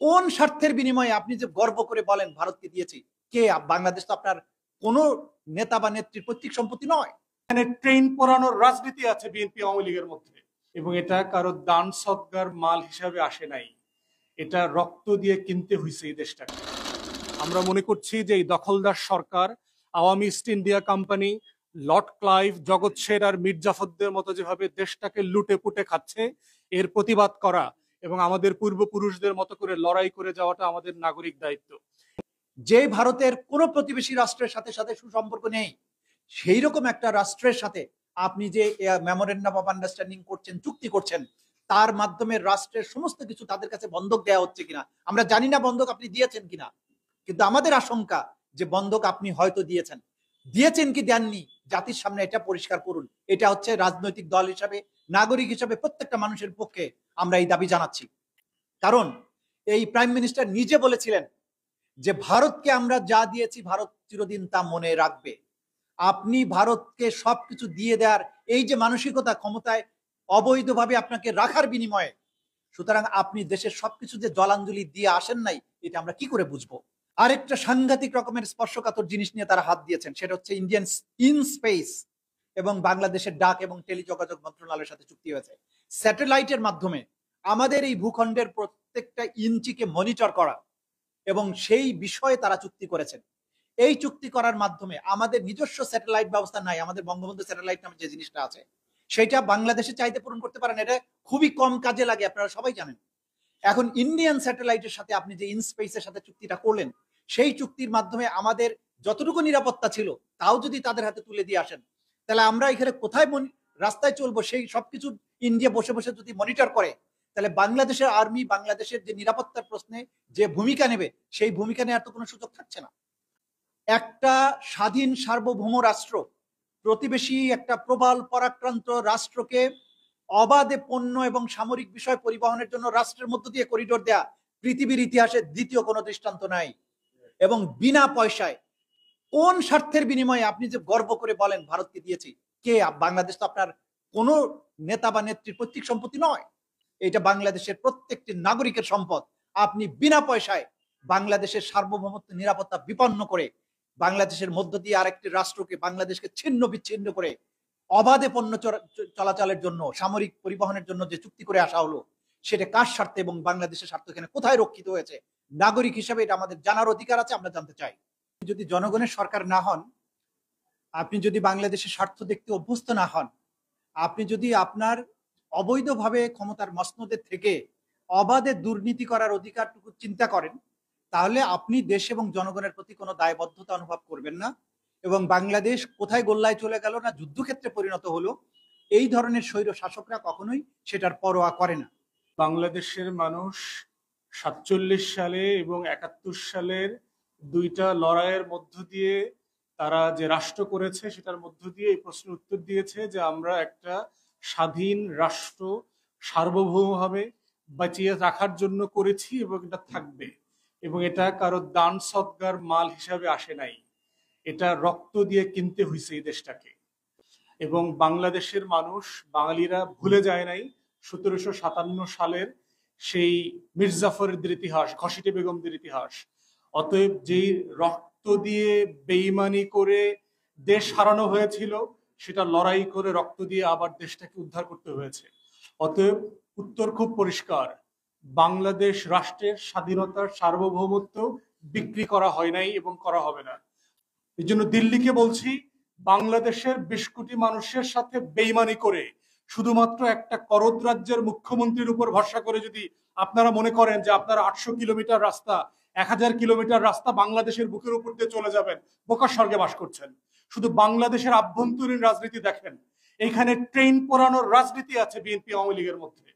কোন স্বার্থের বিনিময়ে আপনি যে গর্ব করে বলেন ভারতকে দিয়েছি? কে? বাংলাদেশ তো আপনার কোন নেতা বা নেত্রীর পৈতৃক সম্পত্তি নয়। এখানে ট্রেন পোড়ানোর রাজনীতি আছে বিএনপি আওয়ামী লীগের মধ্যে, এবং এটা কারো দান সৎকার মাল হিসাবে আসে নাই। এটা রক্ত দিয়ে কিনতে হয়েছে এই দেশটাকে। আমরা মনে করছি যে এই দখলদার সরকার, Awami East India Company, Lord Clive, Jagat শের আর মির্জাফরদের মতো যেভাবে দেশটাকে লুটে পুটে খাচ্ছে, এর প্রতিবাদ করা এবং আমাদের পূর্বপুরুষদের মতো করে লড়াই করে যাওয়াটা আমাদের নাগরিক দায়িত্ব। যে ভারতের কোনো প্রতিবেশী রাষ্ট্রের সাথে সাথে সুসম্পর্ক নেই, সেই রকম একটা রাষ্ট্রের সাথে আপনি যে মেমোরেন্ডাম অফ আন্ডারস্ট্যান্ডিং করছেন, চুক্তি করছেন, তার মাধ্যমে রাষ্ট্রের সমস্ত কিছু তাদের কাছে বন্ধক দেওয়া হচ্ছে কিনা আমরা জানি না, বন্ধক আপনি দিয়েছেন কিনা, কিন্তু আমাদের আশঙ্কা যে বন্ধক আপনি হয়তো দিয়েছেন। দিয়েছেন কি দেননি, জাতির সামনে এটা পরিষ্কার করুন। এটা হচ্ছে রাজনৈতিক দল হিসাবে, নাগরিক হিসাবে প্রত্যেকটা মানুষের পক্ষে আমরা এই দাবি জানাচ্ছি। কারণ এই প্রাইম মিনিস্টার নিজে বলেছিলেন যে ভারতকে আমরা যা দিয়েছি ভারত চিরদিন তা মনে রাখবে। আপনি ভারতকে সবকিছু দিয়ে দেওয়ার এই যে মানসিকতা, ক্ষমতায় অবৈধভাবে আপনাকে রাখার বিনিময়ে, সুতরাং আপনি দেশের সবকিছু যে জলাঞ্জলি দিয়ে আসেন নাই, এটা আমরা কি করে বুঝবো? আরেকটা সাংঘাতিক রকমের স্পর্শকাতর জিনিস নিয়ে তারা হাত দিয়েছেন, সেটা হচ্ছে ইন্ডিয়ান ইন স্পেস এবং বাংলাদেশের ডাক এবং টেলিযোগাযোগ মন্ত্রণালয়ের সাথে চুক্তি হয়েছে। স্যাটেলাইটের মাধ্যমে আমাদের এই ভূখণ্ডের প্রত্যেকটা ইঞ্চিকে মনিটর করা, এবং সেই বিষয়ে তারা চুক্তি করেছেন। এই চুক্তি করার মাধ্যমে আমাদের নিজস্ব স্যাটেলাইট ব্যবস্থা নাই, আমাদের বঙ্গবন্ধু স্যাটেলাইট নামে যে জিনিসটা আছে সেটা বাংলাদেশে চাইতে পূরণ করতে পারেন, এটা খুবই কম কাজে লাগে, আপনারা সবাই জানেন। এখন ইন্ডিয়ান স্যাটেলাইটের সাথে আপনি যে ইনস্পেসের সাথে চুক্তিটা করলেন, সেই চুক্তির মাধ্যমে আমাদের যতটুকু নিরাপত্তা ছিল তাও যদি তাদের হাতে তুলে দিয়ে আসেন, তাহলে আমরা এখানে কোথায় রাস্তায় চলবো সেই সবকিছু ইন্ডিয়া বসে বসে যদি মনিটর করে, তাহলে বাংলাদেশের আর্মি বাংলাদেশের যে নিরাপত্তার প্রশ্নে যে ভূমিকা নেবে, সেই ভূমিকা নেওয়ার তো কোনো সুযোগ থাকছে না। একটা স্বাধীন সার্বভৌম রাষ্ট্র প্রতিবেশী একটা প্রবল পরাক্রান্ত রাষ্ট্রকে অবাধে পণ্য এবং সামরিক বিষয় পরিবহনের জন্য রাষ্ট্রের মধ্য দিয়ে করিডোর দেয়া পৃথিবীর ইতিহাসে দ্বিতীয় কোনো দৃষ্টান্ত নাই। এবং বিনা পয়সায়, কোন স্বার্থের বিনিময়ে আপনি যে গর্ব করে বলেন ভারতকে দিয়েছি? কে? বাংলাদেশ তো আপনার কোন নেতা বা নেত্রীর পৈতৃক সম্পত্তি নয়। এটা বাংলাদেশের প্রত্যেকটি নাগরিকের সম্পদ। আপনি বিনা পয়সায় বাংলাদেশের সার্বভৌমত্ব নিরাপত্তা বিপন্ন করে, বাংলাদেশের মধ্য দিয়ে আরেকটি রাষ্ট্রকে, বাংলাদেশকে ছিন্ন বিচ্ছিন্ন করে অবাধে পণ্য চলাচলের জন্য, সামরিক পরিবহনের জন্য যে চুক্তি করে আসা হলো, সেটা কার স্বার্থে এবং বাংলাদেশের স্বার্থ এখানে কোথায় রক্ষিত হয়েছে? নাগরিক হিসেবে এটা আমাদের জানার অধিকার আছে, আমরা জানতে চাই। যদি জনগণের সরকার না হন, আপনি যদি বাংলাদেশের স্বার্থ দেখতে অভ্যস্ত না হন, আপনি যদি আপনার অবৈধভাবে ক্ষমতার মসনদে থেকে অবাধে দুর্নীতি করার অধিকারটুকু চিন্তা করেন, তাহলে আপনি দেশ এবং জনগণের প্রতি কোনো দায়বদ্ধতা অনুভব করবেন না। এবং বাংলাদেশ কোথায় গোল্লায় চলে গেল না যুদ্ধক্ষেত্রে পরিণত হলো, এই ধরনের স্বৈর শাসকরা কখনোই সেটার পরোয়া করে না। বাংলাদেশের মানুষ 47 সালে এবং 71 সালের দুইটা লড়াইয়ের মধ্য দিয়ে তারা যে রাষ্ট্র করেছে, সেটার মধ্য দিয়ে এই প্রশ্নের উত্তর দিয়েছে যে আমরা একটা স্বাধীন রাষ্ট্র সার্বভৌমভাবে বাঁচিয়ে রাখার জন্য করেছি এবং এটা থাকবে। এবং এটা কারো দান সৎকার মাল হিসাবে আসে নাই। এটা রক্ত দিয়ে কিনতে হয়েছে এই দেশটাকে। এবং বাংলাদেশের মানুষ, বাঙালিরা ভুলে যায় নাই 1757 সালের সেই মির্জাফরের ইতিহাস, ঘসিটে বেগমদের ইতিহাস। অতএব যেই রক্ত দিয়ে বেইমানি করে দেশ হারানো হয়েছিল, সেটা লড়াই করে রক্ত দিয়ে আবার দেশটাকে উদ্ধার করতে হয়েছে। অতএব উত্তর খুব পরিষ্কার, বাংলাদেশ রাষ্ট্রের স্বাধীনতার সার্বভৌমত্ব বিক্রি করা হয় নাই এবং করা হবে না। এই জন্য দিল্লিকে বলছি, বাংলাদেশের 20 কোটি মানুষের সাথে বেইমানি করে শুধুমাত্র একটা করদ রাজ্যের মুখ্যমন্ত্রীর উপর ভরসা করে যদি আপনারা মনে করেন যে আপনারা 800 কিলোমিটার রাস্তা, 1000 কিলোমিটার রাস্তা বাংলাদেশের বুকের উপর দিয়ে চলে যাবেন, বোকার স্বর্গে বাস করছেন। শুধু বাংলাদেশের আভ্যন্তরীণ রাজনীতি দেখেন, এখানে ট্রেন পোড়ানোর রাজনীতি আছে বিএনপি আওয়ামী লীগের মধ্যে।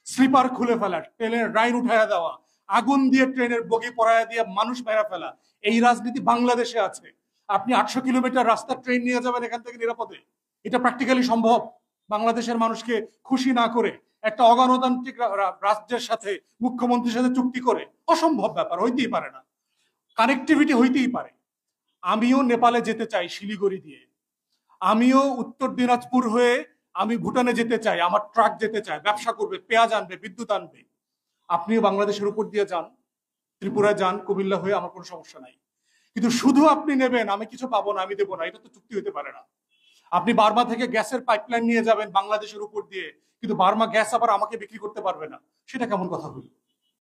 স্লিপার খুলে ফেলা, ট্রেনের লাইন উঠাইয়া দেওয়া, আগুন দিয়ে ট্রেনের বগি পড়াইয়া দিয়ে মানুষ মেরা ফেলা, এই রাজনীতি বাংলাদেশে আছে। আপনি 800 কিলোমিটার রাস্তা ট্রেন নিয়ে যাবেন এখান থেকে নিরাপদে? এটা প্র্যাকটিক্যালি সম্ভব? বাংলাদেশের মানুষকে খুশি না করে একটা অগণতান্ত্রিক রাজ্যের সাথে, মুখ্যমন্ত্রীর সাথে চুক্তি করে? অসম্ভব ব্যাপার, হইতেই পারে না। কানেক্টিভিটি হইতেই পারে। আমিও নেপালে যেতে চাই শিলিগুড়ি দিয়ে, আমিও উত্তর দিনাজপুর হয়ে আমি ভুটানে যেতে চাই, আমার ট্রাক যেতে চায়, ব্যবসা করবে, পেঁয়াজ আনবে, বিদ্যুৎ আনবে। আপনিও বাংলাদেশের উপর দিয়ে যান, ত্রিপুরা যান, কুমিল্লা হয়ে, আমার কোনো সমস্যা নাই। কিন্তু শুধু আপনি নেবেন, আমি কিছু পাবো না, আমি দেবো না, এটা তো চুক্তি হতে পারে না। আপনি বার্মা থেকে গ্যাসের পাইপলাইন নিয়ে যাবেন বাংলাদেশের উপর দিয়ে, কিন্তু বার্মা গ্যাস আবার আমাকে বিক্রি করতে পারবে না, সেটা কেমন কথা হলো?